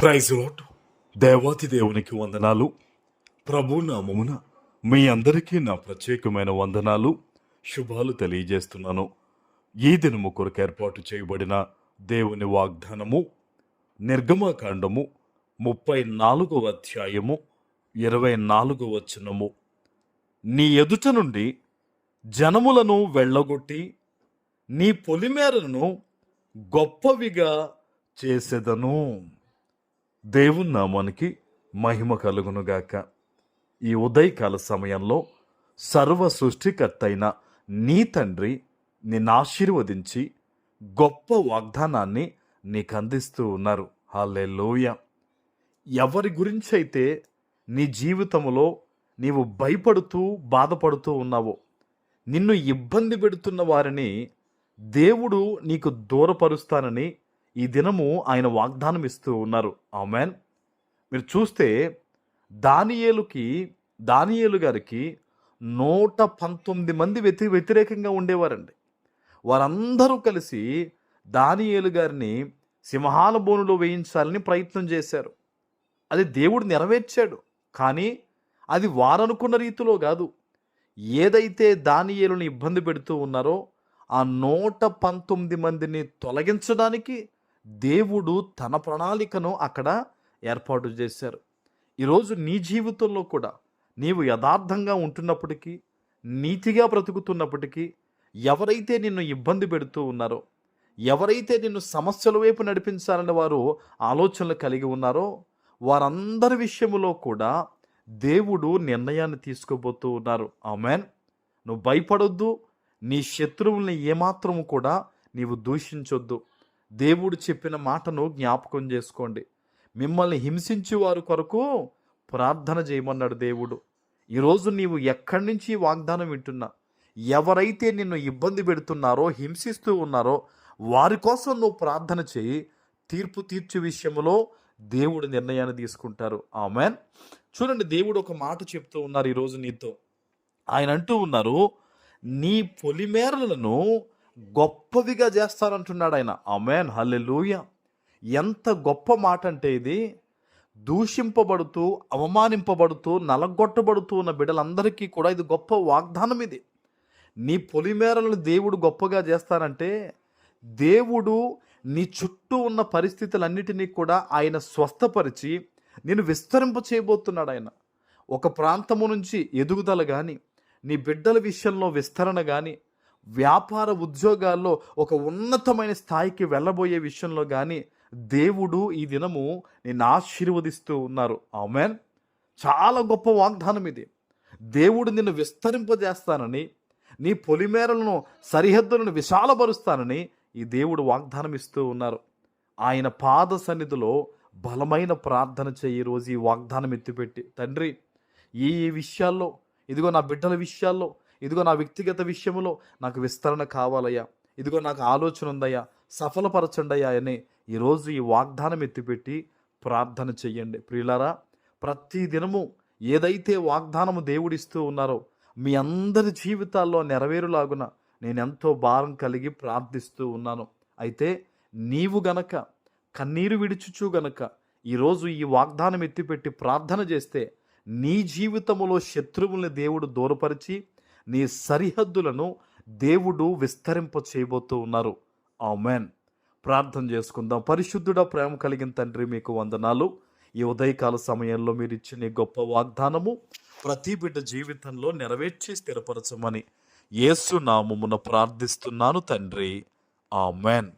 Praise lord. దేవాతి దేవునికి వందనాలు. ప్రభు నామమున మీ అందరికీ నా ప్రత్యేకమైన వందనాలు, శుభాలు తెలియజేస్తున్నాను. ఈ దినము కొరకు ఏర్పాటు చేయబడిన దేవుని వాగ్దానము నిర్గమకాండము 34వ అధ్యాయము 24వ వచనము. నీ ఎదుట నుండి జనములను వెళ్ళగొట్టి నీ పొలిమేరలను గొప్పవిగా చేసెదను. దేవుని నామానికి మహిమ కలుగునుగాక. ఈ ఉదయకాల సమయంలో సర్వ సృష్టికర్త అయిన నీ తండ్రి నిన్ను ఆశీర్వదించి గొప్ప వాగ్దానాన్ని నీకు అందిస్తూ ఉన్నారు. హల్లెలూయా. ఎవరి గురించి అయితే నీ జీవితంలో నీవు భయపడుతూ బాధపడుతూ ఉన్నావో, నిన్ను ఇబ్బంది పెడుతున్న వారిని దేవుడు నీకు దూరపరుస్తానని ఈ దినము ఆయన వాగ్దానం ఇస్తూ ఉన్నారు. ఆమెన్. మీరు చూస్తే దానియేలు గారికి 119 మంది వ్యతిరేకంగా ఉండేవారండి. వారందరూ కలిసి దానియేలు గారిని సింహాల బోనులో వేయించాలని ప్రయత్నం చేశారు. అది దేవుడు నెరవేర్చాడు. కానీ అది వారనుకున్న రీతిలో కాదు. ఏదైతే దానియేలుని ఇబ్బంది పెడుతూ ఉన్నారో ఆ 119 మందిని తొలగించడానికి దేవుడు తన ప్రణాళికను అక్కడ ఏర్పాటు చేశారు. ఈరోజు నీ జీవితంలో కూడా నీవు యథార్థంగా ఉంటున్నప్పటికీ, నీతిగా బ్రతుకుతున్నప్పటికీ, ఎవరైతే నిన్ను ఇబ్బంది పెడుతూ ఉన్నారో, ఎవరైతే నిన్ను సమస్యల వైపు నడిపించాలని వారు ఆలోచనలు కలిగి ఉన్నారో, వారందరి విషయంలో కూడా దేవుడు నిర్ణయాన్ని తీసుకోబోతూ ఉన్నారు. ఆమెన్. నువ్వు భయపడొద్దు. నీ శత్రువుల్ని ఏమాత్రము కూడా నీవు దూషించొద్దు. దేవుడు చెప్పిన మాటను జ్ఞాపకం చేసుకోండి. మిమ్మల్ని హింసించే వారి కొరకు ప్రార్థన చేయమన్నాడు దేవుడు. ఈరోజు నీవు ఎక్కడి నుంచి వాగ్దానం వింటున్నా, ఎవరైతే నిన్ను ఇబ్బంది పెడుతున్నారో, హింసిస్తూ ఉన్నారో వారి కోసం నువ్వు ప్రార్థన చేయి. తీర్పు తీర్చే విషయంలో దేవుడు నిర్ణయాన్ని తీసుకుంటారు. ఆమెన్. చూడండి, దేవుడు ఒక మాట చెప్తూ ఉన్నారు ఈరోజు నీతో. ఆయన అంటూ ఉన్నారు, నీ పొలిమేరలను గొప్పవిగా చేస్తానంటున్నాడు ఆయన. ఆమెన్. హల్లెలూయా. ఎంత గొప్ప మాట అంటే ఇది. దూషింపబడుతూ, అవమానింపబడుతూ, నలగొట్టబడుతూ ఉన్న బిడ్డలందరికీ కూడా ఇది గొప్ప వాగ్దానం. ఇది నీ పొలిమేరలను దేవుడు గొప్పగా చేస్తానంటే, దేవుడు నీ చుట్టూ ఉన్న పరిస్థితులన్నిటినీ కూడా ఆయన స్వస్థపరిచి నేను విస్తరింప చేయబోతున్నాడు. ఆయన ఒక ప్రాంతము నుంచి ఎదుగుదల కానీ, నీ బిడ్డల విషయంలో విస్తరణ కానీ, వ్యాపార ఉద్యోగాల్లో ఒక ఉన్నతమైన స్థాయికి వెళ్ళబోయే విషయంలో కానీ దేవుడు ఈ దినము నిన్ను ఆశీర్వదిస్తూ ఉన్నారు. ఆమెన్. చాలా గొప్ప వాగ్దానం ఇది. దేవుడు నిన్ను విస్తరింపజేస్తానని, నీ పొలిమేరలను సరిహద్దులను విశాలపరుస్తానని ఈ దేవుడు వాగ్దానం ఇస్తూ ఉన్నారు. ఆయన పాద సన్నిధిలో బలమైన ప్రార్థన చేయి. రోజు ఈ వాగ్దానం ఎత్తిపెట్టి, తండ్రి ఈ విషయాల్లో, ఇదిగో నా బిడ్డల విషయాల్లో, ఇదిగో నా వ్యక్తిగత విషయంలో నాకు విస్తరణ కావాలయ్యా, ఇదిగో నాకు ఆలోచన ఉందయ్యా, సఫలపరచండి అయ్యా అని ఈరోజు ఈ వాగ్దానం ఎత్తిపెట్టి ప్రార్థన చెయ్యండి. ప్రియులారా, ప్రతి దినము ఏదైతే వాగ్దానము దేవుడిస్తూ ఉన్నారో మీ అందరి జీవితాల్లో నెరవేరులాగున నేను ఎంతో భారం కలిగి ప్రార్థిస్తూ ఉన్నాను. అయితే నీవు గనక కన్నీరు విడుచుచూ గనక ఈరోజు ఈ వాగ్దానం ఎత్తిపెట్టి ప్రార్థన చేస్తే నీ జీవితంలో శత్రువుల్ని దేవుడు దూరపరిచి నీ సరిహద్దులను దేవుడు విస్తరింప చేయబోతూ ఉన్నారు. ఆమెన్. ప్రార్థన చేసుకుందాం. పరిశుద్ధుడా, ప్రేమ కలిగిన తండ్రి, మీకు వందనాలు. ఈ ఉదయకాల సమయంలో మీరు ఇచ్చిన గొప్ప వాగ్దానము ప్రతి బిడ్డ జీవితంలో నెరవేర్చి స్థిరపరచమని యేసు నామమున ప్రార్థిస్తున్నాను తండ్రి. ఆమెన్.